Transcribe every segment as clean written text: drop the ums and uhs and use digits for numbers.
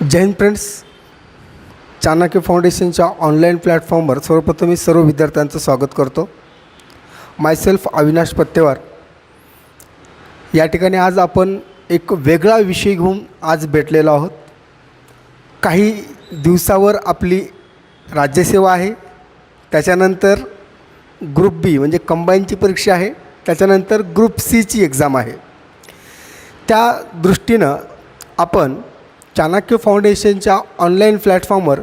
जय Hind friends. Chanakya फाउंडेशनच्या online प्लॅटफॉर्मवर सर्वप्रथम मी सर्व विद्यार्थ्यांचं स्वागत करतो. मायसेल्फ अविनाश पत्तेवार. या ठिकाणी आज आपण एक वेगळा विषय घेऊन आज भेटलेलो आहोत. काही दिवसावर आपली राज्यसेवा आहे, त्याच्यानंतर ग्रुप बी म्हणजे कंबाईनची परीक्षा आहे, त्याच्यानंतर ग्रुप सीची एक्झाम आहे. त्या दृष्टीनं आपण चाणक्य फाउंडेशनच्या ऑनलाईन प्लॅटफॉर्मवर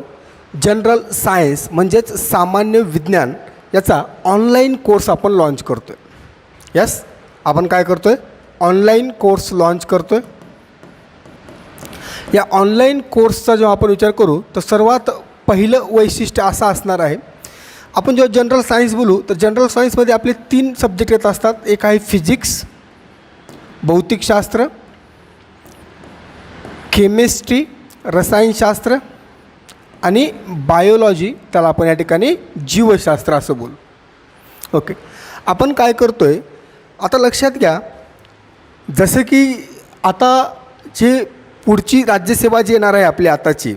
जनरल सायन्स म्हणजेच सामान्य विज्ञान याचा ऑनलाईन कोर्स आपण लॉन्च करतो आहे. यस, आपण काय करतो आहे? ऑनलाईन कोर्स लॉन्च करतो आहे. या ऑनलाईन कोर्सचा जेव्हा आपण विचार करू तर सर्वात पहिलं वैशिष्ट्य असं असणार आहे, आपण जेव्हा जनरल सायन्स बोलू तर जनरल सायन्समध्ये आपले 3 सब्जेक्ट येत असतात. एक आहे फिजिक्स, भौतिकशास्त्र, केमिस्ट्री रसायनशास्त्र आणि बायोलॉजी, त्याला आपण या ठिकाणी जीवशास्त्र असं बोलू. ओके, आपण काय करतो आहे आता लक्षात घ्या, जसं की आता जे पुढची राज्यसेवा जी येणार आहे आपली आताची,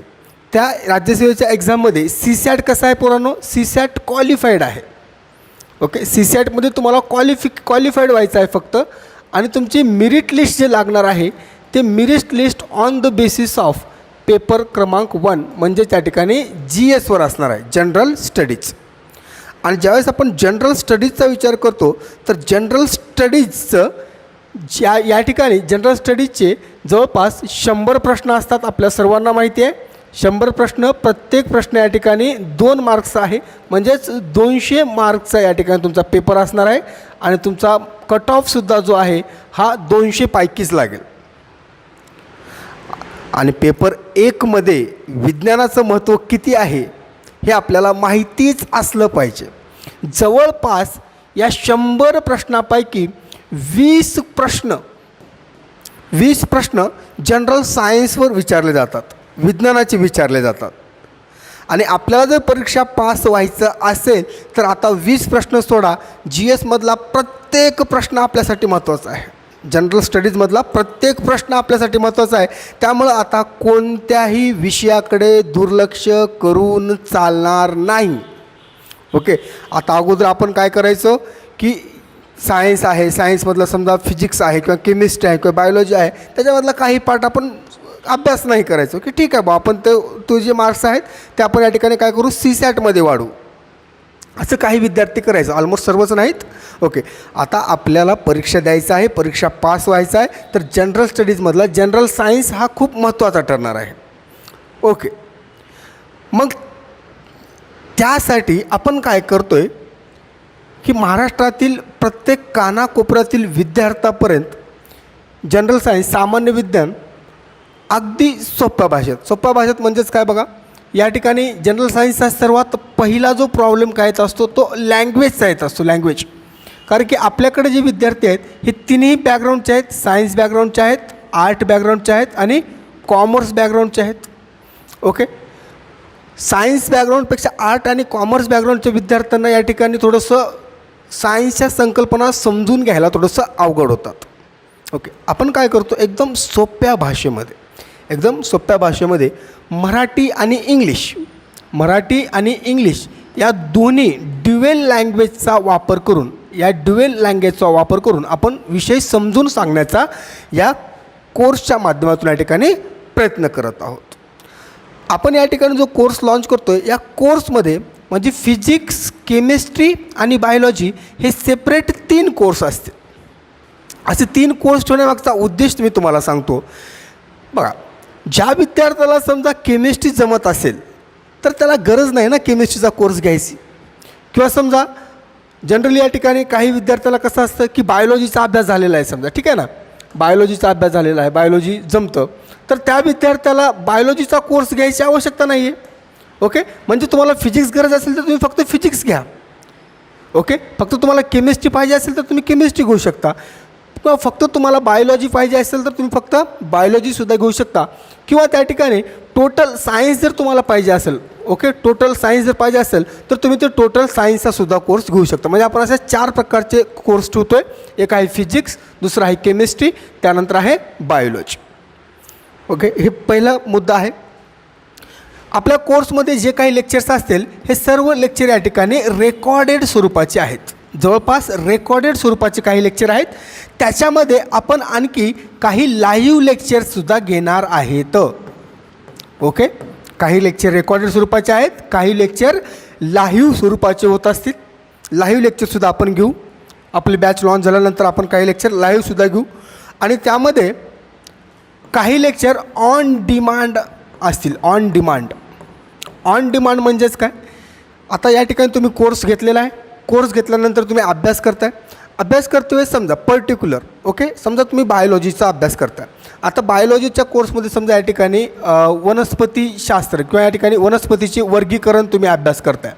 त्या राज्यसेवेच्या एक्झाममध्ये CSAT कसं आहे पोरांनो? CSAT क्वालिफाईड आहे. ओके, CSATमध्ये तुम्हाला क्वालिफाईड व्हायचं आहे फक्त, आणि तुमची मेरिट लिस्ट जे लागणार आहे ते merit list on the basis of paper क्रमांक 1 म्हणजे त्या ठिकाणी GSवर असणार आहे, जनरल स्टडीज. आणि ज्यावेळेस आपण जनरल स्टडीजचा विचार करतो तर जनरल स्टडीजचं या ठिकाणी जनरल स्टडीजचे जवळपास 100 प्रश्न असतात. आपल्या सर्वांना माहिती आहे 100 प्रश्न, प्रत्येक प्रश्न या ठिकाणी 2 मार्क्सचा आहे, म्हणजेच 200 मार्क्सचा या ठिकाणी तुमचा पेपर असणार आहे. आणि तुमचा कट ऑफसुद्धा जो आहे हा 200 पैकीच लागेल. आणि पेपर 1मध्ये विज्ञानाचं महत्त्व किती आहे हे आपल्याला माहितीच असलं पाहिजे. जवळपास या 100 प्रश्नापैकी 20 प्रश्न जनरल सायन्सवर विचारले जातात, विज्ञानाचे विचारले जातात. आणि आपल्याला जर परीक्षा पास व्हायचं असेल तर आता 20 प्रश्न सोडा, GSमधला प्रत्येक प्रश्न आपल्यासाठी महत्त्वाचा आहे. जनरल स्टडीजमधला प्रत्येक प्रश्न आपल्यासाठी महत्त्वाचा आहे. त्यामुळं आता कोणत्याही विषयाकडे दुर्लक्ष करून चालणार नाही. ओके, आता अगोदर आपण काय करायचं की सायन्स आहे, सायन्समधलं समजा फिजिक्स आहे किंवा केमिस्ट्री आहे किंवा बायोलॉजी आहे, त्याच्यामधला काही पार्ट आपण अभ्यास नाही करायचो की ठीक आहे बा, आपण तो जे मार्क्स आहेत ते आपण या ठिकाणी काय करू, CSATमध्ये वाढू, असं काही विद्यार्थी करायचं. ऑलमोस्ट सर्वच नाहीत. ओके, आता आपल्याला परीक्षा द्यायचं आहे, परीक्षा पास व्हायचं आहे, तर जनरल स्टडीजमधला जनरल सायन्स हा खूप महत्त्वाचा ठरणार आहे. ओके, मग त्यासाठी आपण काय करतो आहे की महाराष्ट्रातील प्रत्येक कानाकोपऱ्यातील विद्यार्थ्यापर्यंत जनरल सायन्स सामान्य विज्ञान अगदी सोप्या भाषेत म्हणजेच काय बघा, या ठिकाणी जनरल सायन्सचा सर्वात पहिला जो प्रॉब्लेम काय येत असतो तो लँग्वेजचा येत असतो. लँग्वेज, कारण की आपल्याकडे जे विद्यार्थी आहेत हे तिन्ही बॅकग्राऊंडचे आहेत. सायन्स बॅकग्राऊंडचे आहेत, आर्ट बॅकग्राऊंडचे आहेत आणि कॉमर्स बॅकग्राऊंडचे आहेत. ओके, सायन्स बॅकग्राऊंडपेक्षा आर्ट आणि कॉमर्स बॅकग्राऊंडच्या विद्यार्थ्यांना या ठिकाणी थोडंसं सायन्सच्या संकल्पना समजून घ्यायला थोडंसं अवघड होतात. ओके, आपण काय करतो एकदम सोप्या भाषेमध्ये मराठी आणि इंग्लिश या दोन्ही ड्युएल लँग्वेजचा वापर करून आपण विषय समजून सांगण्याचा या कोर्सच्या माध्यमातून या ठिकाणी प्रयत्न करत आहोत. आपण या ठिकाणी जो कोर्स लॉन्च करतो आहे, या कोर्समध्ये म्हणजे फिजिक्स, केमिस्ट्री आणि बायोलॉजी हे सेपरेट 3 कोर्स असतील. असे 3 कोर्स ठेवण्यामागचा उद्देश मी तुम्हाला सांगतो. बघा, ज्या विद्यार्थ्याला समजा केमिस्ट्री जमत असेल तर त्याला गरज नाही ना केमिस्ट्रीचा कोर्स घ्यायची. किंवा समजा जनरली या ठिकाणी काही विद्यार्थ्याला कसं असतं की बायोलॉजीचा अभ्यास झालेला आहे, समजा ठीक आहे ना, बायोलॉजीचा अभ्यास झालेला आहे, बायोलॉजी जमतं, तर त्या विद्यार्थ्याला बायोलॉजीचा कोर्स घ्यायची आवश्यकता नाही आहे. ओके, म्हणजे तुम्हाला फिजिक्स गरज असेल तर तुम्ही फक्त फिजिक्स घ्या. ओके, फक्त तुम्हाला केमिस्ट्री पाहिजे असेल तर तुम्ही केमिस्ट्री घेऊ शकता, किंवा फक्त तुम्हाला बायोलॉजी पाहिजे असेल तर तुम्ही फक्त बायोलॉजीसुद्धा घेऊ शकता. किंवा त्या ठिकाणी टोटल सायन्स जर तुम्हाला पाहिजे असेल, ओके, टोटल सायन्स जर पाहिजे असेल तर तुम्ही ते टोटल सायन्सचासुद्धा कोर्स घेऊ शकता. म्हणजे आपण असे 4 प्रकारचे कोर्स ठेवतो आहे. एक आहे फिजिक्स, दुसरा आहे केमिस्ट्री, त्यानंतर आहे बायोलॉजी. ओके, हे पहिला मुद्दा आहे. आपल्या कोर्समध्ये जे काही लेक्चर्स असतील हे सर्व लेक्चर या ठिकाणी रेकॉर्डेड स्वरूपाचे आहेत. जवळपास रेकॉर्डेड स्वरूपाचे काही लेक्चर आहेत. त्याच्यामध्ये आपण आणखी काही लाईव्ह लेक्चरसुद्धा घेणार आहेत. ओके, काही लेक्चर रेकॉर्डेड स्वरूपाचे आहेत, काही लेक्चर लाईव्ह स्वरूपाचे होत असतील. लाईव्ह लेक्चरसुद्धा आपण घेऊ. आपली बॅच लॉन्च झाल्यानंतर आपण काही लेक्चर लाईव्हसुद्धा घेऊ आणि त्यामध्ये काही लेक्चर ऑन डिमांड असतील. ऑन डिमांड म्हणजेच काय, आता या ठिकाणी तुम्ही कोर्स घेतलेला आहे. कोर्स घेतल्यानंतर तुम्ही अभ्यास करताय. अभ्यास करतोय समजा पर्टिक्युलर, ओके, समजा तुम्ही बायोलॉजीचा अभ्यास करताय. आता बायोलॉजीच्या कोर्समध्ये समजा या ठिकाणी वनस्पतीशास्त्र किंवा या ठिकाणी वनस्पतीचे वर्गीकरण तुम्ही अभ्यास करताय.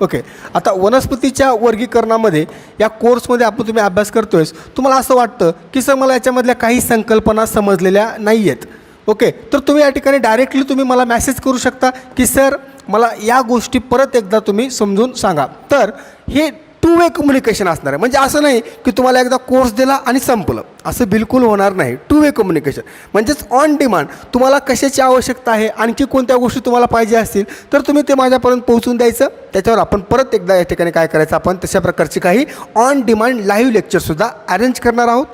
ओके, आता वनस्पतीच्या वर्गीकरणामध्ये या कोर्समध्ये तुम्ही अभ्यास करतोय. तुम्हाला असं वाटतं की सर मला याच्यामधल्या काही संकल्पना समजलेल्या नाही आहेत. ओके, तर तुम्ही या ठिकाणी डायरेक्टली तुम्ही मला मेसेज करू शकता की सर मला या गोष्टी परत एकदा तुम्ही समजून सांगा. तर हे टू वे कम्युनिकेशन असणार आहे. म्हणजे असं नाही की तुम्हाला एकदा कोर्स दिला आणि संपलं, असं बिलकुल होणार नाही. टू वे कम्युनिकेशन म्हणजेच ऑन डिमांड. तुम्हाला कशाची आवश्यकता आहे, आणखी कोणत्या गोष्टी तुम्हाला पाहिजे असतील तर तुम्ही ते माझ्यापर्यंत पोहोचून द्यायचं. त्याच्यावर आपण परत एकदा या ठिकाणी काय करायचं, आपण तशा प्रकारची काही ऑन डिमांड लाईव्ह लेक्चरसुद्धा अरेंज करणार आहोत.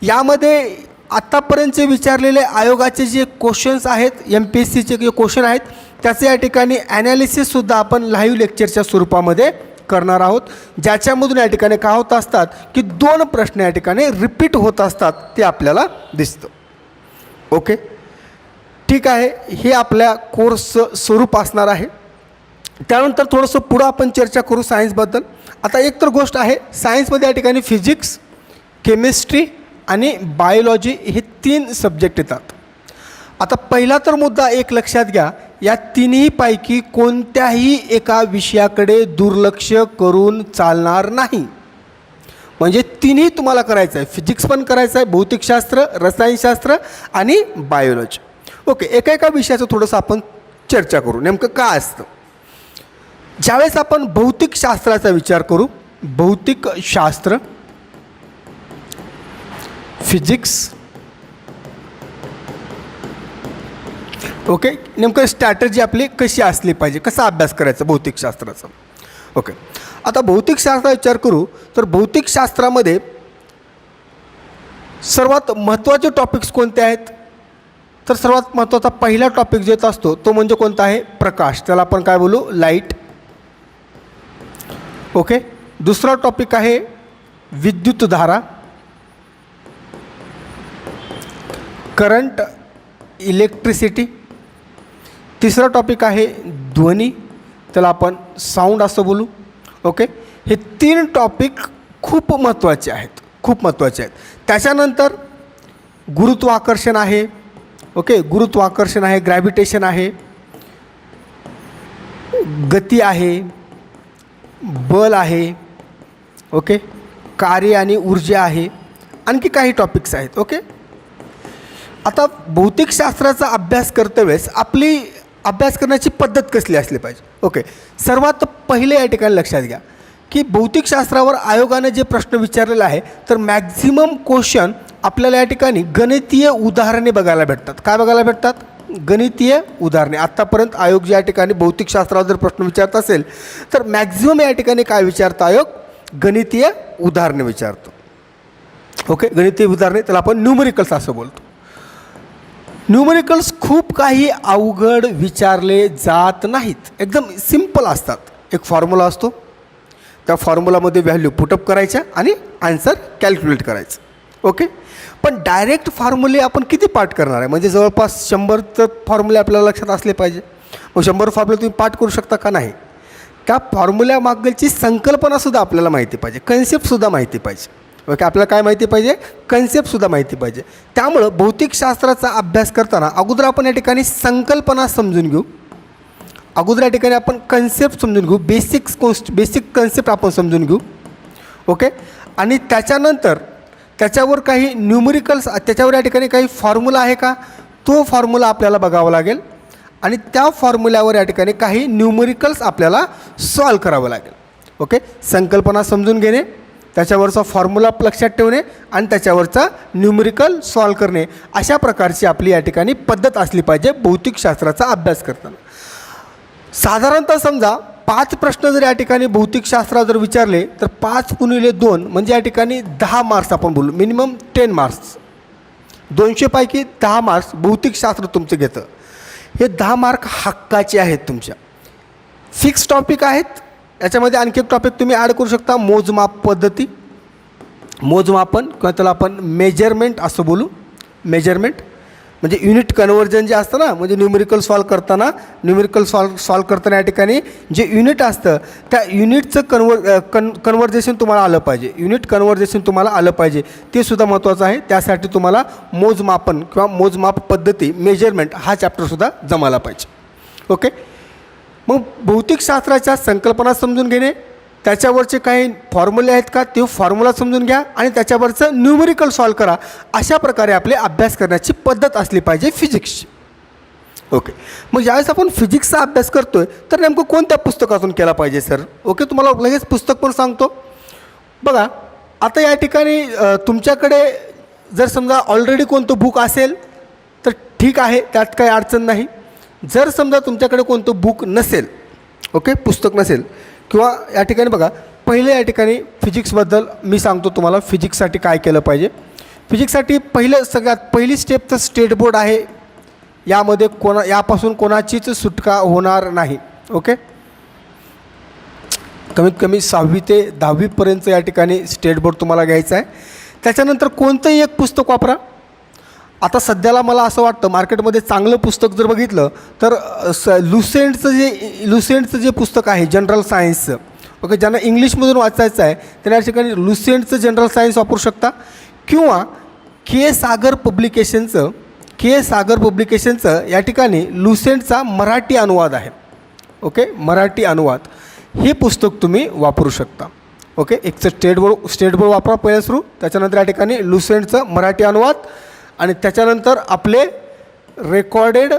यामध्ये आत्तापर्यंतचे विचारलेले आयोगाचे जे क्वेश्चन्स आहेत, MPSCचे जे क्वेश्चन आहेत त्याचे या ठिकाणी ॲनालिसिससुद्धा आपण लाईव्ह लेक्चरच्या स्वरूपामध्ये करणार आहोत. ज्याच्यामधून या ठिकाणी काय होत असतात की 2 प्रश्न या ठिकाणी रिपीट होत असतात, ते आपल्याला दिसतं. ओके, ठीक आहे. हे आपल्या कोर्सचं स्वरूप असणार आहे. त्यानंतर थोडंसं पुढं आपण चर्चा करू सायन्सबद्दल. आता एक तर गोष्ट आहे, सायन्समध्ये या ठिकाणी फिजिक्स, केमिस्ट्री आणि बायोलॉजी हे 3 सब्जेक्ट येतात. आता पहिला तर मुद्दा एक लक्षात घ्या, या तिन्हीपैकी कोणत्याही एका विषयाकडे दुर्लक्ष करून चालणार नाही. म्हणजे तिन्ही तुम्हाला करायचं आहे. फिजिक्स पण करायचं आहे, भौतिकशास्त्र, रसायनशास्त्र आणि बायोलॉजी. ओके, एका विषयाचं थोडंसं आपण चर्चा करू. नेमकं काय असतं, ज्यावेळेस आपण भौतिकशास्त्राचा विचार करू, भौतिकशास्त्र, फिजिक्स, ओके, नेमकं स्ट्रॅटर्जी आपली कशी असली पाहिजे, कसा अभ्यास करायचा भौतिकशास्त्राचा. ओके, आता भौतिकशास्त्राचा विचार करू तर भौतिकशास्त्रामध्ये सर्वात महत्त्वाचे टॉपिक्स कोणते आहेत, तर सर्वात महत्त्वाचा पहिला टॉपिक जो येत असतो तो म्हणजे कोणता आहे, प्रकाश. त्याला आपण काय बोलू, लाईट. ओके, दुसरा टॉपिक आहे विद्युतधारा, करंट, इलेक्ट्रिसिटी. तिसरा टॉपिक आहे ध्वनी, त्याला आपण साऊंड असं बोलू. ओके, हे 3 टॉपिक खूप महत्त्वाचे आहेत, खूप महत्त्वाचे आहेत. त्याच्यानंतर गुरुत्वाकर्षण आहे. ओके, गुरुत्वाकर्षण आहे, ग्रॅव्हिटेशन आहे, गती आहे, बल आहे. ओके, कार्य आणि ऊर्जा आहे, आणखी काही टॉपिक्स आहेत. ओके, आता भौतिकशास्त्राचा अभ्यास करते वेळेस आपली अभ्यास करण्याची पद्धत कसली असली पाहिजे. ओके, सर्वात पहिले या ठिकाणी लक्षात घ्या की भौतिकशास्त्रावर आयोगाने जे प्रश्न विचारलेला आहे तर मॅक्झिमम क्वेश्चन आपल्याला या ठिकाणी गणितीय उदाहरणे बघायला भेटतात. काय बघायला भेटतात, गणितीय उदाहरणे. आत्तापर्यंत आयोग जे या ठिकाणी भौतिकशास्त्रावर जर प्रश्न विचारत असेल तर मॅक्झिमम या ठिकाणी काय विचारतो आयोग, गणितीय उदाहरणे विचारतो. ओके, गणितीय उदाहरणे त्याला आपण न्यूमेरिकल्स असं बोलतो. न्यूमेरिकल्स खूप काही अवघड विचारले जात नाहीत, एकदम सिम्पल असतात. एक फॉर्म्युला असतो, त्या फॉर्म्युलामध्ये व्हॅल्यू पुटअप करायच्या आणि आन्सर कॅल्क्युलेट करायचं. ओके, पण डायरेक्ट फॉर्म्युले आपण किती पाठ करणार आहे, म्हणजे जवळपास 100 तर फॉर्म्युले आपल्याला लक्षात असले पाहिजे. मग 100 फॉर्म्युले तुम्ही पाठ करू शकता का, नाही. त्या फॉर्म्युल्यामागची संकल्पनासुद्धा आपल्याला माहिती पाहिजे, कन्सेप्टसुद्धा माहिती पाहिजे. ओके, आपल्याला काय माहिती पाहिजे, कन्सेप्टसुद्धा माहिती पाहिजे. त्यामुळं भौतिकशास्त्राचा अभ्यास करताना अगोदर आपण या ठिकाणी संकल्पना समजून घेऊ, अगोदर या ठिकाणी आपण कन्सेप्ट समजून घेऊ, बेसिक कन्सेप्ट आपण समजून घेऊ. ओके, आणि त्याच्यानंतर त्याच्यावर काही न्यूमेरिकल्स, त्याच्यावर या ठिकाणी काही फॉर्म्युला आहे का, तो फॉर्म्युला आपल्याला बघावा लागेल आणि त्या फॉर्म्युल्यावर या ठिकाणी काही न्यूमेरिकल्स आपल्याला सॉल्व करावं लागेल. ओके, संकल्पना समजून घेणे, त्याच्यावरचा फॉर्म्युला लक्षात ठेवणे आणि त्याच्यावरचा न्यूमेरिकल सॉल्व करणे, अशा प्रकारची आपली या ठिकाणी पद्धत असली पाहिजे भौतिकशास्त्राचा अभ्यास करताना. साधारणतः समजा 5 प्रश्न जर या ठिकाणी भौतिकशास्त्रात जर विचारले तर 5 × 2 म्हणजे या ठिकाणी 10 मार्क्स आपण बोलू, मिनिमम 10 मार्क्स. 200 पैकी 10 मार्क्स भौतिकशास्त्र तुमचं घेतं. हे 10 मार्क हक्काचे आहेत तुमच्या. फिक्स टॉपिक आहेत. याच्यामध्ये आणखी एक टॉपिक तुम्ही ॲड करू शकता, मोजमाप पद्धती, मोजमापन किंवा त्याला आपण मेजरमेंट असं बोलू. मेजरमेंट म्हणजे युनिट कन्व्हर्जन जे असतं ना, म्हणजे न्यूमेरिकल सॉल्व करताना या ठिकाणी जे युनिट असतं त्या युनिटचं कन्व्हर्जेशन तुम्हाला आलं पाहिजे. युनिट कन्व्हर्जेशन तुम्हाला आलं पाहिजे, ते सुद्धा महत्त्वाचं आहे. त्यासाठी तुम्हाला मोजमापन किंवा मोजमाप पद्धती, मेजरमेंट हा चॅप्टरसुद्धा जमायला पाहिजे. ओके. मग भौतिकशास्त्राच्या संकल्पना समजून घेणे, त्याच्यावरचे काही फॉर्म्युले आहेत का ते फॉर्म्युला समजून घ्या आणि त्याच्यावरचं न्यूमेरिकल सॉल्व करा. अशा प्रकारे आपले अभ्यास करण्याची पद्धत असली पाहिजे फिजिक्सची. ओके. मग ज्यावेळेस आपण फिजिक्सचा अभ्यास करतो आहे तर नेमकं कोणत्या पुस्तकातून केला पाहिजे सर? ओके, तुम्हाला लगेच पुस्तक पण सांगतो. बघा, आता या ठिकाणी तुमच्याकडे जर समजा ऑलरेडी कोणतं बुक असेल तर ठीक आहे, त्यात काही अडचण नाही. जर समजा तुमच्याकडे कोणतं बुक नसेल, ओके, पुस्तक नसेल, किंवा या ठिकाणी बघा, पहिले या ठिकाणी फिजिक्सबद्दल मी सांगतो तुम्हाला फिजिक्ससाठी काय केलं पाहिजे. फिजिक्ससाठी सगळ्यात पहिली स्टेप तर स्टेट बोर्ड आहे. यामध्ये यापासून कोणाचीच सुटका होणार नाही. ओके. कमीत कमी 6वी ते 10वीपर्यंत या ठिकाणी स्टेट बोर्ड तुम्हाला घ्यायचं आहे. त्याच्यानंतर कोणतंही एक पुस्तक वापरा. आता सध्याला मला असं वाटतं मार्केटमध्ये चांगलं पुस्तक जर बघितलं तर लुसेंटचं जे पुस्तक आहे जनरल सायन्सचं, ओके, ज्यांना इंग्लिशमधून वाचायचं आहे त्यांना या ठिकाणी लुसेंटचं जनरल सायन्स वापरू शकता. किंवा के सागर पब्लिकेशनचं या ठिकाणी लुसेंटचा मराठी अनुवाद आहे. ओके, मराठी अनुवाद हे पुस्तक तुम्ही वापरू शकता. ओके. एक स्टेट बोर्ड वापरा पहिलं सुरू, त्याच्यानंतर या ठिकाणी लुसेंटचं मराठी अनुवाद आणि त्याच्यानंतर आपले recorded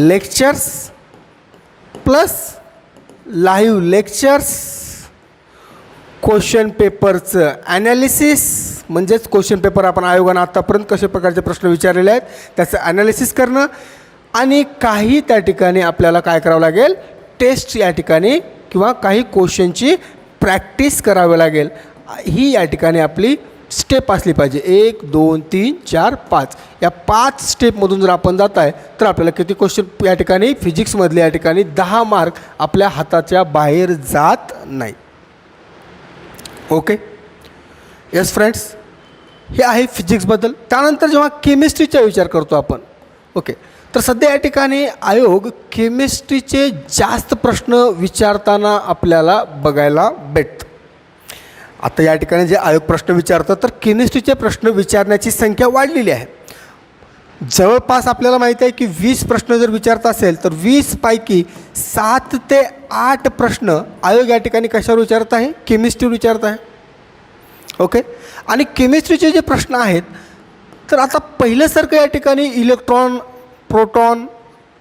lectures plus live lectures, question पेपरचं ॲनालिसिस, म्हणजेच क्वेश्चन पेपर आपण आयोगानं आत्तापर्यंत कशा प्रकारचे प्रश्न विचारलेले आहेत त्याचं ॲनालिसिस करणं, आणि काही त्या ठिकाणी आपल्याला काय करावं लागेल, टेस्ट या ठिकाणी किंवा काही क्वेश्चनची प्रॅक्टिस करावी लागेल. ही या ठिकाणी आपली स्टेप असली पाहिजे. 1 2 3 4 5 या 5 स्टेपमधून जर आपण जात आहे तर आपल्याला किती क्वेश्चन या ठिकाणी फिजिक्समधले या ठिकाणी 10 मार्क आपल्या हाताच्या बाहेर जात नाही. ओके. येस फ्रेंड्स, हे आहे फिजिक्सबद्दल. त्यानंतर जेव्हा केमिस्ट्रीचा विचार करतो आपण, ओके, तर सध्या या ठिकाणी आयोग केमिस्ट्रीचे जास्त प्रश्न विचारताना आपल्याला बघायला भेटतं. आता या ठिकाणी जे आयोग प्रश्न विचारतात तर केमिस्ट्रीचे प्रश्न विचारण्याची संख्या वाढलेली आहे. जवळपास आपल्याला माहीत आहे की 20 प्रश्न जर विचारत असेल तर 20 पैकी 7 ते 8 प्रश्न आयोग या ठिकाणी कशावर विचारत आहे, केमिस्ट्रीवर विचारत आहे. ओके. आणि केमिस्ट्रीचे जे प्रश्न आहेत तर आता पहिल्यासारखं या ठिकाणी इलेक्ट्रॉन, प्रोटॉन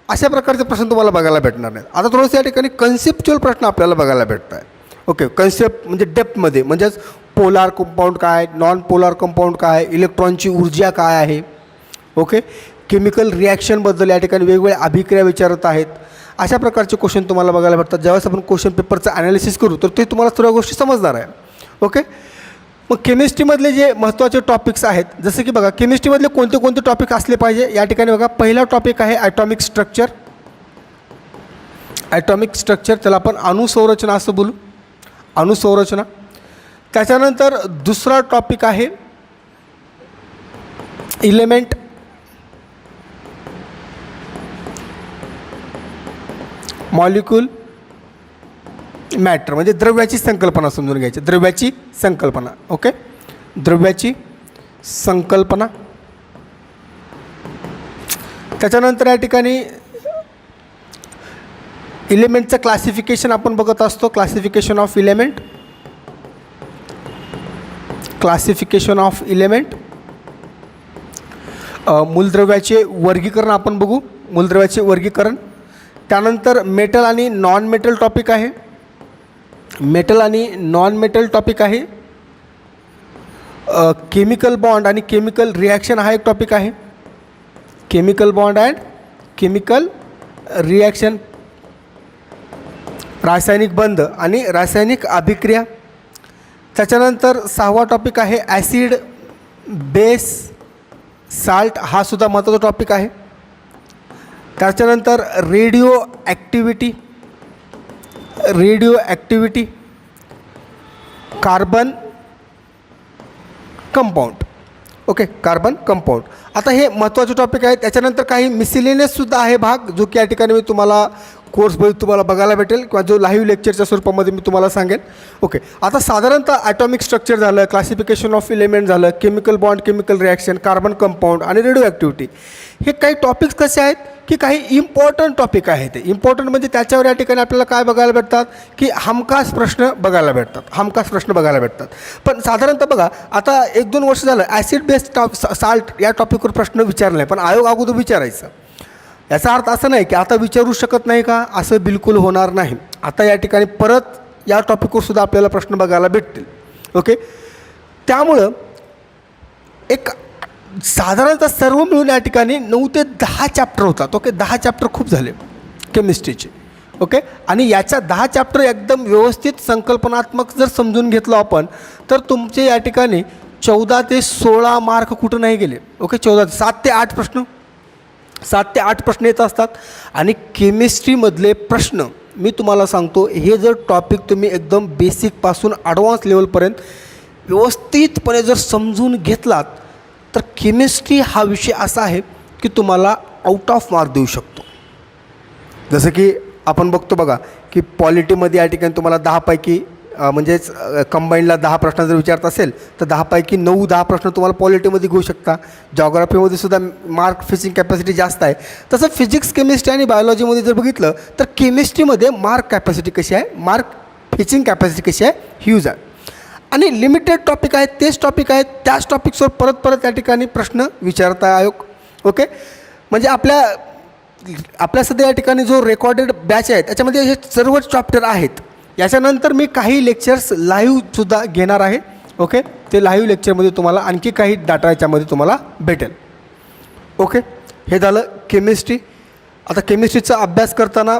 अशा प्रकारचे प्रश्न तुम्हाला बघायला भेटणार नाहीत. आता थोडंसं या ठिकाणी कन्सेप्च्युअल प्रश्न आपल्याला बघायला भेटत आहे. ओके. कन्सेप्ट म्हणजे डेप्थमध्ये, म्हणजेच पोलार कंपाऊंड काय, नॉन पोलार कंपाऊंड काय, इलेक्ट्रॉनची ऊर्जा काय आहे. ओके. केमिकल रिॲक्शनबद्दल या ठिकाणी वेगवेगळ्या अभिक्रिया विचारत आहेत. अशा प्रकारचे क्वेश्चन तुम्हाला बघायला भेटतात. ज्यावेळेस आपण क्वेश्चन पेपरचं ॲनालिसिस करू तर ते तुम्हाला सर्व गोष्टी समजणार आहे. ओके. मग केमिस्ट्रीमधले जे महत्त्वाचे टॉपिक्स आहेत, जसं की बघा केमिस्ट्रीमधले कोणते कोणते टॉपिक असले पाहिजे. या ठिकाणी बघा, पहिला टॉपिक आहे ॲटॉमिक स्ट्रक्चर. ॲटॉमिक स्ट्रक्चर त्याला आपण अणुसंरचना असं बोलू, अणुसंरचना. त्याच्यानंतर दुसरा टॉपिक आहे इलेमेंट. मॉलिक्यूल मॅटर म्हणजे द्रव्याची संकल्पना समजून घ्यायची, द्रव्याची संकल्पना. ओके. द्रव्याची संकल्पना. त्याच्यानंतर या ठिकाणी इलेमेंटचं क्लासिफिकेशन आपण बघत असतो, classification of element. Classification of element. मूलद्रव्याचे वर्गीकरण आपण बघू, मूलद्रव्याचे वर्गीकरण. त्यानंतर मेटल आणि नॉन मेटल टॉपिक आहे. मेटल आणि नॉन मेटल टॉपिक आहे. केमिकल बॉन्ड आणि केमिकल रिॲक्शन हा एक टॉपिक आहे. Chemical bond and chemical reaction रासायनिक बंध आणि रासायनिक अभिक्रिया. त्याच्यानंतर 6वा टॉपिक आहे ॲसिड बेस साल्ट, हा सुद्धा महत्त्वाचा टॉपिक आहे. त्याच्यानंतर radioactivity, carbon compound. Okay, carbon compound. आता हे महत्त्वाचे टॉपिक आहेत. त्याच्यानंतर काही मिसिलेनियससुद्धा आहे भाग, जो की या ठिकाणी मी तुम्हाला कोर्समध्ये तुम्हाला बघायला भेटेल किंवा जो लाईव्ह लेक्चरच्या स्वरूपामध्ये मी तुम्हाला सांगेन. ओके, आता साधारणतः ॲटॉमिक स्ट्रक्चर झालं, क्लासिफिकेशन ऑफ एलिमेंट झालं, chemical bond, chemical reaction, carbon compound आणि रेडिओ ॲक्टिव्हिटी, हे काही टॉपिक्स कसे आहेत की काही इम्पॉर्टंट टॉपिक आहेत. ते इम्पॉर्टंट म्हणजे त्याच्यावर या ठिकाणी आपल्याला काय बघायला भेटतात की हमखास प्रश्न बघायला भेटतात. पण साधारणतः बघा, आता 1-2 वर्ष झालं ॲसिड बेस साल्ट या टॉपिकवर प्रश्न विचारला नाही, पण आयोग अगोदर विचारायचं. याचा अर्थ असं नाही की आता विचारू शकत नाही का, असं बिलकुल होणार नाही. आता या ठिकाणी परत या टॉपिकवर सुद्धा आपल्याला प्रश्न बघायला भेटतील. ओके, त्यामुळं एक साधारणतः सर्व मिळून या ठिकाणी 9 ते 10 चॅप्टर होतात. ओके, 10 चॅप्टर खूप झाले केमिस्ट्रीचे. ओके, आणि याच्या 10 चॅप्टर एकदम व्यवस्थित संकल्पनात्मक जर समजून घेतलं आपण, तर तुमचे या ठिकाणी 14 ते 16 मार्क कुठं नाही गेले. ओके, 7 ते 8 प्रश्न येत असतात. आणि केमिस्ट्रीमधले प्रश्न मी तुम्हाला सांगतो, हे जर टॉपिक तुम्ही एकदम बेसिकपासून ॲडव्हान्स लेवलपर्यंत व्यवस्थितपणे जर समजून घेतलात, तर केमिस्ट्री हा विषय असा आहे की तुम्हाला आउट ऑफ मार्क देऊ शकतो. जसं की आपण बघतो बघा की पॉलिटीमध्ये या ठिकाणी तुम्हाला 10 पैकी म्हणजेच कंबाईनला 10 प्रश्न जर विचारत असेल तर 10 पैकी 9-10 प्रश्न तुम्हाला पॉलिटीमध्ये घेऊ शकता. जॉग्राफीमध्ये सुद्धा मार्क फिचिंग कॅपॅसिटी जास्त आहे. तसं फिजिक्स, केमिस्ट्री आणि बायोलॉजीमध्ये जर बघितलं तर केमिस्ट्रीमध्ये मार्क कॅपॅसिटी कशी आहे, मार्क फिचिंग कॅपॅसिटी कशी आहे, ह्यूज आहे. आणि लिमिटेड टॉपिक आहेत, तेच टॉपिक आहेत, त्याच टॉपिक्सवर परत या ठिकाणी प्रश्न विचारता आयोग. ओके, म्हणजे आपल्या सध्या या ठिकाणी जो रेकॉर्डेड बॅच आहे त्याच्यामध्ये हे सर्वच चॅप्टर आहेत. याच्यानंतर मी काही लेक्चर्स लाईव्हसुद्धा घेणार आहे. ओके, ते लाईव्ह लेक्चरमध्ये तुम्हाला आणखी काही डाटा याच्यामध्ये तुम्हाला भेटेल. ओके, हे झालं केमिस्ट्री. आता केमिस्ट्रीचा अभ्यास करताना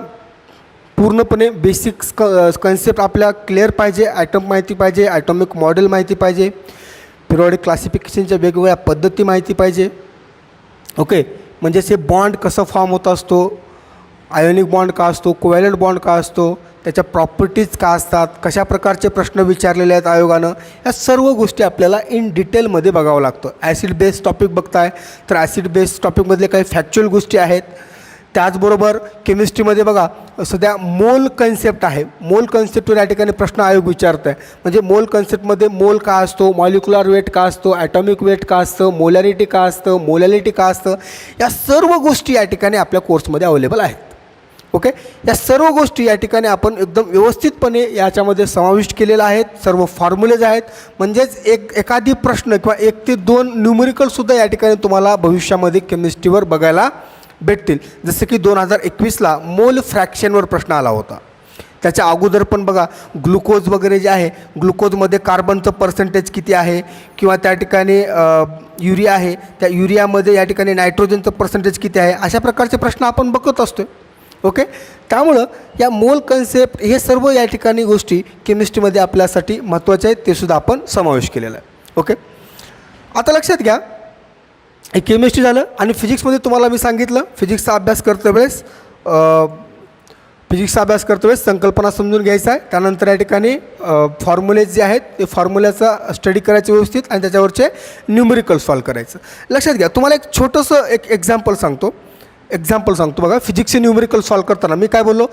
पूर्णपणे बेसिक्स कन्सेप्ट आपल्या क्लिअर पाहिजे, ॲटम माहिती पाहिजे, ॲटॉमिक मॉडेल माहिती पाहिजे, पिरियॉडिक क्लासिफिकेशनच्या वेगवेगळ्या पद्धती माहिती पाहिजे. ओके, म्हणजेच हे बॉन्ड कसं फॉर्म होत असतो, आयोनिक बॉन्ड का असतो, कोव्हॅलंट बॉन्ड का असतो, त्याच्या प्रॉपर्टीज का असतात, कशा प्रकारचे प्रश्न विचारलेले आहेत आयोगानं, या सर्व गोष्टी आपल्याला इन डिटेलमध्ये बघावं लागतं. ॲसिड बेस टॉपिक बघताय तर ॲसिड बेस टॉपिकमधले काही फॅक्च्युअल गोष्टी आहेत. त्याचबरोबर केमिस्ट्रीमध्ये बघा सध्या मोल कन्सेप्ट आहे. मोल कन्सेप्टवर या ठिकाणी प्रश्न आयोग विचारत आहे. म्हणजे मोल कन्सेप्टमध्ये मोल का असतो, मॉलिक्युलर वेट का असतो, ॲटॉमिक वेट का असतं, मोलॅरिटी का असतं, मोलॅलिटी का असतं, या सर्व गोष्टी या ठिकाणी आपल्या कोर्समध्ये अवेलेबल आहेत. ओके, या सर्व गोष्टी या ठिकाणी आपण एकदम व्यवस्थितपणे याच्यामध्ये समाविष्ट केलेल्या आहेत. सर्व फॉर्म्युलेज आहेत. म्हणजेच एखादी प्रश्न किंवा 1 ते 2 न्यूमेरिकलसुद्धा या ठिकाणी तुम्हाला भविष्यामध्ये केमिस्ट्रीवर बघायला भेटतील. जसं की 2021ला मोल फ्रॅक्शनवर प्रश्न आला होता. त्याच्या अगोदर पण बघा ग्लुकोज वगैरे जे आहे, ग्लुकोजमध्ये कार्बनचं पर्सेंटेज किती आहे, किंवा त्या ठिकाणी युरिया आहे, त्या युरियामध्ये या ठिकाणी नायट्रोजनचं पर्सेंटेज किती आहे, अशा प्रकारचे प्रश्न आपण बघत असतो. ओके, त्यामुळं या मोल कन्सेप्ट हे सर्व या ठिकाणी गोष्टी केमिस्ट्रीमध्ये आपल्यासाठी महत्त्वाच्या आहेत, ते सुद्धा आपण समावेश केलेला आहे. ओके, आता लक्षात घ्या, हे केमिस्ट्री झालं. आणि फिजिक्समध्ये तुम्हाला मी सांगितलं, फिजिक्सचा अभ्यास करते वेळेस संकल्पना समजून घ्यायचा आहे. त्यानंतर या ठिकाणी फॉर्म्युलेज जे आहेत ते फॉर्म्युल्याचा स्टडी करायचं व्यवस्थित आणि त्याच्यावरचे न्यूमेरिकल सॉल्व करायचं. लक्षात घ्या, तुम्हाला एक छोटंसं एक्झाम्पल सांगतो बघा. फिजिक्सचे न्यूमेरिकल सॉल्व करताना मी काय बोललो,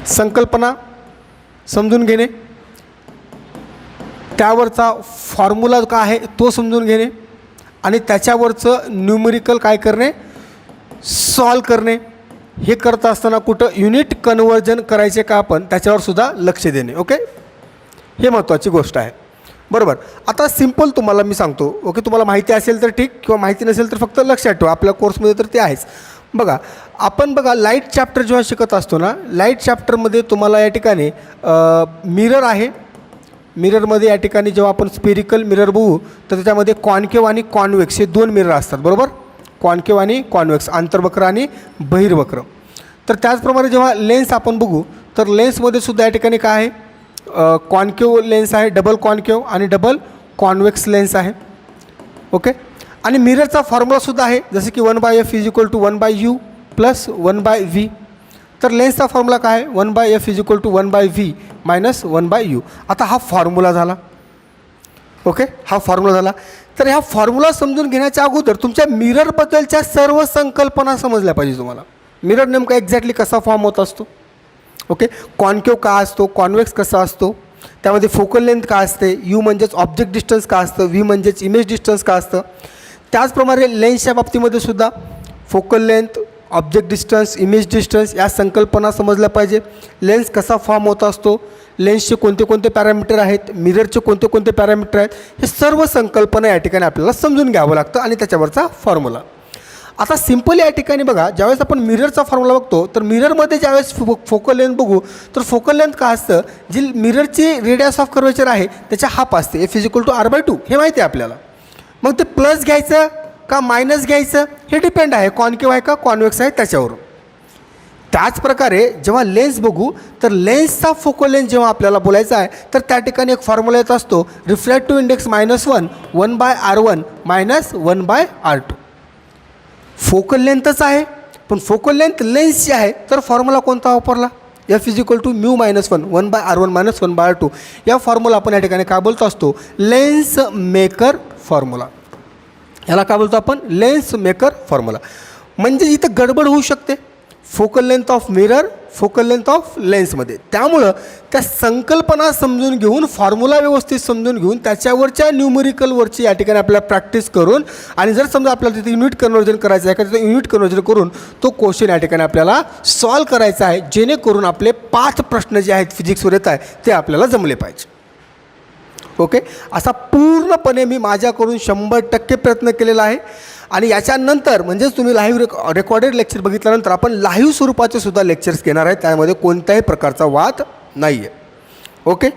संकल्पना समजून घेणे, त्यावरचा फॉर्म्युला काय आहे तो समजून घेणे, आणि त्याच्यावरचं न्यूमेरिकल काय करणे, सॉल्व करणे. हे करत असताना कुठं युनिट कन्वर्जन करायचे का आपण, त्याच्यावरसुद्धा लक्ष देणे. ओके, हे महत्त्वाची गोष्ट आहे. बरोबर. आता सिम्पल तुम्हाला मी सांगतो. ओके, तुम्हाला माहिती असेल तर ठीक, किंवा माहिती नसेल तर फक्त लक्षात ठेवा, आपल्या कोर्समध्ये तर ते आहेच. बघा, आपण बघा लाईट चॅप्टर जेव्हा शिकत असतो ना, लाईट चॅप्टरमध्ये तुम्हाला या ठिकाणी मिरर आहे. मिररमध्ये या ठिकाणी जेव्हा आपण स्पेरिकल मिरर बघू तर त्याच्यामध्ये कॉन्केव्ह आणि कॉन्वेक्स हे 2 मिरर असतात. बरोबर, कॉन्केव्ह आणि कॉन्वेक्स, आंतरवक्र आणि बहिर्वक्र. तर त्याचप्रमाणे जेव्हा लेन्स आपण बघू तर लेन्समध्ये सुद्धा या ठिकाणी काय आहे, कॉन्केव लेन्स आहे, डबल कॉन्केव आणि डबल कॉन्वेक्स लेन्स आहे. ओके. आणि मिररचा फॉर्म्युलासुद्धा आहे, जसं की 1/f = 1/u + 1/v. तर लेन्सचा फॉर्म्युला काय आहे, 1/f = 1/v - 1/u. आता हा फॉर्म्युला झाला. ओके, हा फॉर्म्युला झाला. तर ह्या फॉर्म्युला समजून घेण्याच्या अगोदर तुमच्या मिररबद्दलच्या सर्व संकल्पना समजल्या पाहिजे तुम्हाला. मिरर नेमका एक्झॅक्टली कसा फॉर्म होत असतो. ओके, कॉन्केव का असतो, कॉन्वेक्स कसा असतो, त्यामध्ये फोकल लेंथ काय असते, यू म्हणजेच ऑब्जेक्ट डिस्टन्स का असतं, व्ही म्हणजेच इमेज डिस्टन्स का असतं. त्याचप्रमाणे लेन्सच्या बाबतीमध्ये सुद्धा focal length, object distance, image distance या संकल्पना समजल्या पाहिजे. लेन्स कसा फॉर्म होत असतो, लेन्सचे कोणते कोणते पॅरामीटर आहेत, मिररचे कोणते कोणते पॅरामीटर आहेत, हे सर्व संकल्पना या ठिकाणी आपल्याला समजून घ्यावं लागतं आणि त्याच्यावरचा फॉर्म्युला. आता सिम्पल या ठिकाणी बघा, ज्यावेळेस आपण मिररचा फॉर्म्युला बघतो तर मिररमध्ये ज्यावेळेस फोकल लेंथ बघू तर फोकल लेंथ काय असतं, जी मिररची रेडियस ऑफ कर्वेचर आहे त्याच्या हाफ असते, f = r/2 हे माहिती आहे आपल्याला. मग ते प्लस घ्यायचं का मायनस घ्यायचं हे डिपेंड आहे, कॉन्केव आहे का कॉन्वेक्स आहे त्याच्यावरून. त्याचप्रकारे जेव्हा लेन्स बघू तर लेन्सचा फोकल लेंथ जेव्हा आपल्याला बोलायचा आहे तर त्या ठिकाणी एक फॉर्म्युला येत असतो, refractive index -1 1/r1 - 1/r2. Focal लेंथच आहे पण फोकल लेंथ लेन्सची आहे तर फॉर्म्युला कोणता वापरला, f = μ - 1 1/r1 - 1/r2. या फॉर्म्युला आपण या ठिकाणी काय बोलतो असतो, लेन्स मेकर फॉर्म्युला. याला काय बोलतो आपण, लेन्स मेकर फॉर्म्युला. म्हणजे इथं गडबड होऊ शकते focal length of mirror, focal length of लेन्समध्ये. त्यामुळं त्या संकल्पना समजून घेऊन, फॉर्म्युला व्यवस्थित समजून घेऊन त्याच्यावरच्या न्यूमरिकलवरची या ठिकाणी आपल्याला प्रॅक्टिस करून, आणि जर समजा आपल्याला तिथे युनिट कन्वर्जन करायचं आहे का तिथे युनिट कन्वर्जन करून तो क्वेश्चन या ठिकाणी आपल्याला सॉल्व करायचा आहे, जेणेकरून आपले 5 प्रश्न जे आहेत फिजिक्सवर येत आहे ते आपल्याला जमले पाहिजे. ओके, असा पूर्णपणे मी माझ्याकडून 100% प्रयत्न केलेला आहे. आणि याच्यानंतर म्हणजेच तुम्ही लाईव्ह रेकॉर्डेड लेक्चर बघितल्यानंतर आपण लाईव्ह स्वरूपाचे सुद्धा लेक्चर्स घेणार आहेत, त्यामध्ये कोणत्याही प्रकारचा वाद नाही आहे. ओके,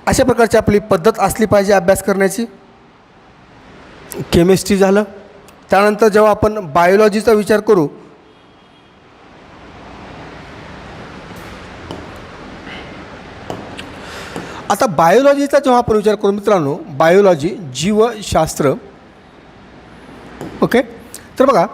अशा प्रकारची आपली पद्धत असली पाहिजे अभ्यास करण्याची. केमिस्ट्री झालं, त्यानंतर जेव्हा आपण बायोलॉजीचा विचार करू आता बायोलॉजीचा जेव्हा आपण विचार करू मित्रांनो, बायोलॉजी जीवशास्त्र. ओके, तर बघा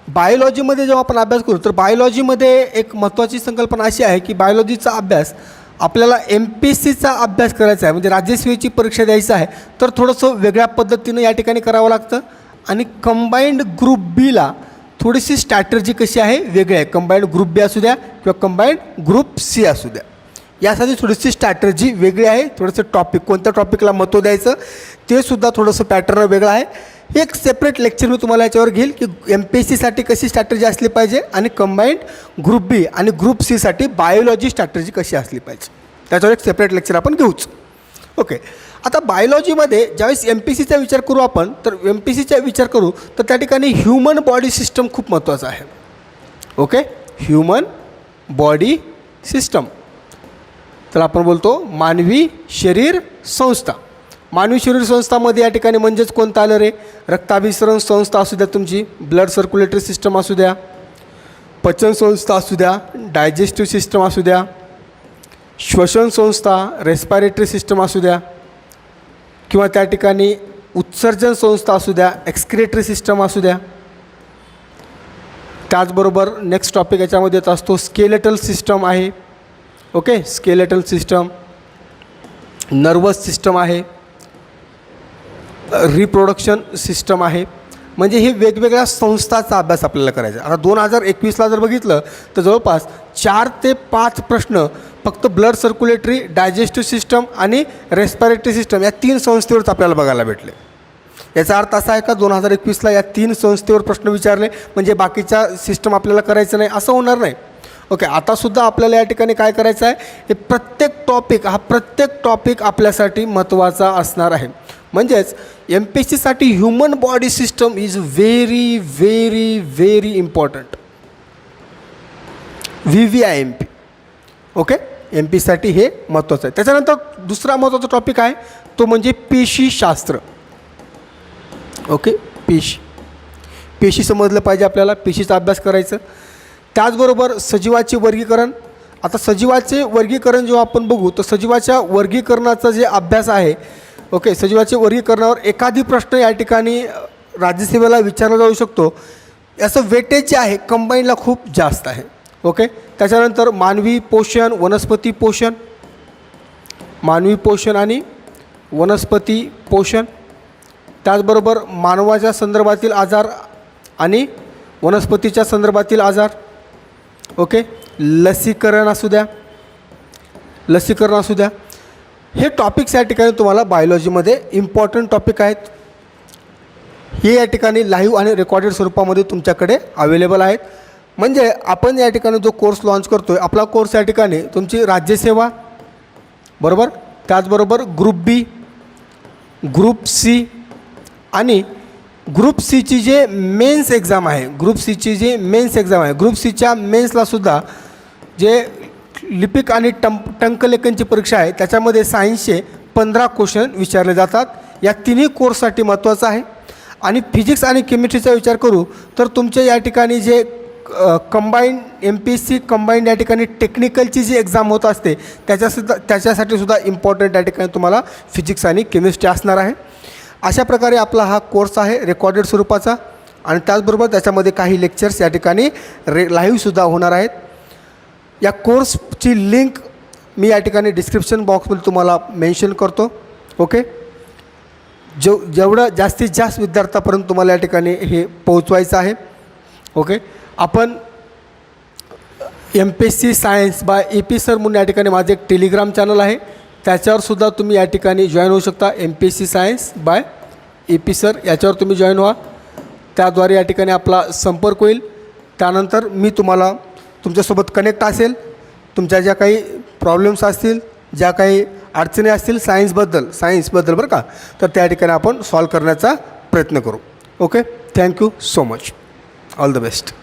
बायोलॉजीमध्ये जेव्हा आपण अभ्यास करू तर बायोलॉजीमध्ये एक महत्त्वाची संकल्पना अशी आहे की बायोलॉजीचा अभ्यास आपल्याला MPSCचा अभ्यास करायचा आहे, म्हणजे राज्यसेवेची परीक्षा द्यायची आहे, तर थोडंसं वेगळ्या पद्धतीनं या ठिकाणी करावं लागतं. आणि कंबाईंड ग्रुप बीला थोडीशी स्ट्रॅटर्जी कशी आहे, वेगळी आहे. कंबाईंड ग्रुप बी असू द्या किंवा कंबाईंड ग्रुप सी असू द्या, यासाठी थोडीशी स्ट्रॅटर्जी वेगळी आहे. थोडंसं टॉपिक, कोणत्या टॉपिकला महत्त्व द्यायचं ते सुद्धा थोडंसं पॅटर्न वेगळं आहे. एक सेपरेट लेक्चर मी तुम्हाला याच्यावर घेईल की MPSCसाठी कशी स्ट्रॅटर्जी असली पाहिजे आणि कंबाईंड ग्रुप बी आणि ग्रुप सीसाठी बायोलॉजी स्ट्रॅटर्जी कशी असली पाहिजे, त्याच्यावर एक सेपरेट लेक्चर आपण घेऊच. ओके, आता बायोलॉजीमध्ये ज्यावेळेस MPSCचा विचार करू आपण, तर MPSCचा विचार करू तर त्या ठिकाणी ह्युमन बॉडी सिस्टम खूप महत्त्वाचं आहे. ओके, ह्युमन बॉडी सिस्टम, तर आपण बोलतो मानवी शरीर संस्था. मानवी शरीर संस्थामध्ये या ठिकाणी म्हणजेच कोणतं आलं रे, रक्ताभिसरण संस्था असू द्या, तुमची ब्लड सर्क्युलेटरी सिस्टम असू द्या, पचन संस्था असू द्या, डायजेस्टिव्ह सिस्टम असू द्या, श्वसन संस्था, रेस्पायरेटरी सिस्टम असू द्या, किंवा त्या ठिकाणी उत्सर्जन संस्था असू द्या, एक्सक्रिएटरी सिस्टम असू द्या. त्याचबरोबर नेक्स्ट टॉपिक याच्यामध्ये येत असतो स्केलेटल सिस्टम आहे. Okay, skeletal system, nervous system आहे, रिप्रोडक्शन सिस्टम आहे. म्हणजे हे वेगवेगळ्या संस्थाचा अभ्यास आपल्याला करायचा आहे. आता 2021ला जर बघितलं तर जवळपास 4 ते 5 प्रश्न फक्त ब्लड सर्क्युलेटरी, डायजेस्टिव्ह सिस्टम आणि रेस्पायरेटरी सिस्टम या 3 संस्थेवरच आपल्याला बघायला भेटले. याचा अर्थ असा आहे का 2021ला या 3 संस्थेवर प्रश्न विचारले म्हणजे बाकीच्या सिस्टम आपल्याला करायचं नाही असं होणार नाही. ओके, आतासुद्धा आपल्याला या ठिकाणी काय करायचं आहे, हे प्रत्येक टॉपिक आपल्यासाठी महत्त्वाचा असणार आहे. म्हणजेच MPSCसाठी human body system is very very very important. VVIMP. Okay, MPSCसाठी हे महत्त्वाचं आहे. त्याच्यानंतर दुसरा महत्त्वाचा टॉपिक आहे तो म्हणजे पेशीशास्त्र. ओके, पेशी समजलं पाहिजे आपल्याला, पेशीचा अभ्यास करायचं. त्याचबरोबर सजीवाचे वर्गीकरण. आता सजीवाचे वर्गीकरण जेव्हा आपण बघू तर सजीवाच्या वर्गीकरणाचा जे अभ्यास आहे, ओके, सजीवाचे वर्गीकरणावर एखादी प्रश्न या ठिकाणी राज्यसेवेला विचारला जाऊ शकतो. याचं वेटेज जे आहे कंबाईनला खूप जास्त आहे. ओके, त्याच्यानंतर मानवी पोषण, वनस्पती पोषण, मानवी पोषण आणि वनस्पती पोषण. त्याचबरोबर मानवाच्या संदर्भातील आजार आणि वनस्पतीच्या संदर्भातील आजार. ओके, लसीकरण असू द्या, लसीकरण असू द्या. हे टॉपिक्स या ठिकाणी तुम्हाला बायोलॉजीमध्ये इम्पॉर्टंट टॉपिक आहेत. हे या ठिकाणी लाईव्ह आणि रेकॉर्डेड स्वरूपामध्ये तुमच्याकडे अवेलेबल आहेत. म्हणजे आपण या ठिकाणी जो कोर्स लॉन्च करतो आहे, आपला कोर्स या ठिकाणी तुमची राज्यसेवा बरोबर, त्याचबरोबर ग्रुप बी, ग्रुप सी आणि ग्रुप सीची जे मेन्स एक्झाम आहे, ग्रुप सीची जे मेन्स एक्झाम आहे, ग्रुप सीच्या मेन्सलासुद्धा जे लिपिक आणि टंकलेखनची परीक्षा आहे त्याच्यामध्ये सायन्सचे 15 क्वेश्चन विचारले जातात. या तिन्ही कोर्ससाठी महत्त्वाचं आहे. आणि फिजिक्स आणि केमिस्ट्रीचा विचार करू तर तुमचे या ठिकाणी जे कंबाईंड MPSC कंबाईंड या ठिकाणी टेक्निकलची जी एक्झाम होत असते त्याच्यासाठी सुद्धा इम्पॉर्टंट या ठिकाणी तुम्हाला फिजिक्स आणि केमिस्ट्री असणार आहे. अशा प्रकारे आपला हा कोर्स आहे रेकॉर्डेड स्वरूपाचा. आणि त्याचबरोबर त्याच्यामध्ये काही लेक्चर्स या ठिकाणी लाईव्हसुद्धा होणार आहेत. या कोर्सची लिंक मी या ठिकाणी डिस्क्रिप्शन बॉक्समध्ये तुम्हाला मेन्शन करतो. ओके, जेवढं जास्तीत जास्त विद्यार्थ्यापर्यंत तुम्हाला या ठिकाणी हे पोहोचवायचं आहे. ओके, आपण MPSC science by AP sir म्हणून या ठिकाणी माझं एक टेलिग्राम चॅनल आहे, त्याच्यावरसुद्धा तुम्ही या ठिकाणी जॉईन होऊ शकता. MPSC science by AP sir याच्यावर तुम्ही जॉईन व्हा. त्याद्वारे या ठिकाणी आपला संपर्क होईल. त्यानंतर मी तुम्हाला तुमच्यासोबत कनेक्ट असेल. तुमच्या ज्या काही प्रॉब्लेम्स असतील, ज्या काही अडचणी असतील सायन्सबद्दल बरं का, तर त्या ठिकाणी आपण सॉल्व करण्याचा प्रयत्न करू. Okay, thank you so much. All the best.